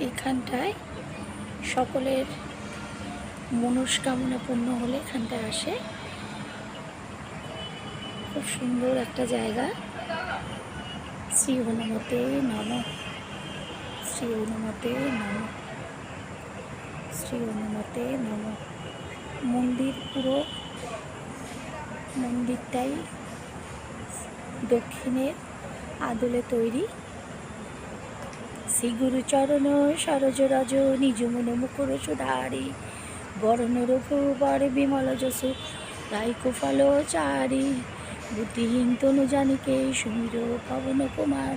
এখানটায় সকলের মনস্কামনা পূর্ণ হলে এখানটায় আসে। খুব সুন্দর একটা জায়গা। শ্রী হনুমতে নমঃ, শ্রী হনুমতে নমঃ, শ্রী হনুমতে নমঃ। মন্দিরটাই দক্ষিণের আদলে তৈরি। শ্রী গুরুচরণ সরোজ রজ নিজ মন মুকুর সুধারি, বরণ রঘুবর বিমল যশু রাইকো ফল চারি, বুদ্ধিহীন তনু জানিকে সুমির পবন কুমার,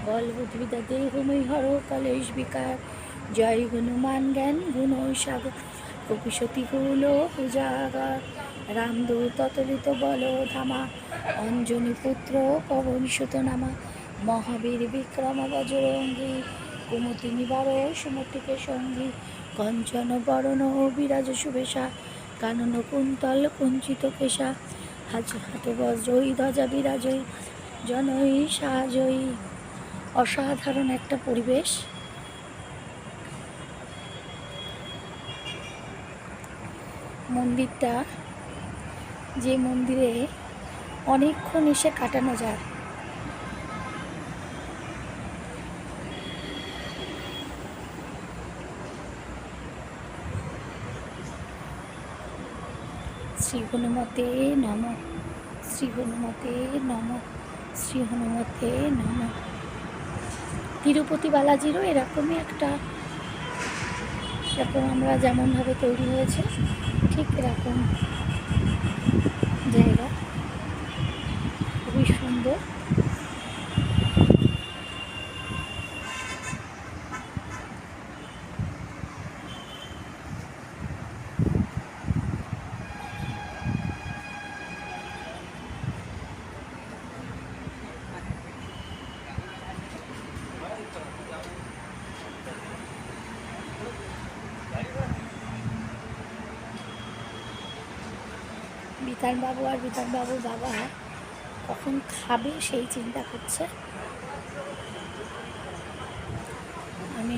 বল বুদ্ধিবিদ্যা দেহ মৈহর কলেশ বিকার, জয় হনুমান জ্ঞান গুণ সাগর, কপিসতী কুল উজাগর, রামদূত ততলিত বল ধামা, অঞ্জনী পুত্র পবন সুত নামা, মহাবীর বিক্রম বজরঙ্গী, কুমতি নিবার সুমতিকে সঙ্গী, কঞ্চন বরণ বিরাজ সুবেশা, কানন কুন্তল কুঞ্চিত কেশা, হাতে বজ্রই ধ্বজা বিরাজই, জনই সাজই। অসাধারণ একটা পরিবেশ। মন্দিরটা, যে মন্দিরে অনেকক্ষণ এসে কাটানো যায়। শ্রী হনুমতে নমঃ, শ্রী হনুমতে নমঃ, শ্রী হনুমতে নমঃ। তিরুপতি বালাজিরও এরকমই একটা, এরকম আমরা যেমনভাবে তৈরি হয়েছে ঠিক এরকম জায়গা, খুবই সুন্দর। বিধানবাবু আর বিধানবাবুর বাবা কখন খাবে সেই চিন্তা করছে। আমি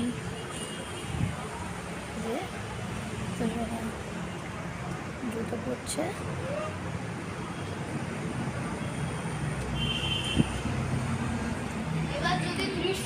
জুতো পরছে।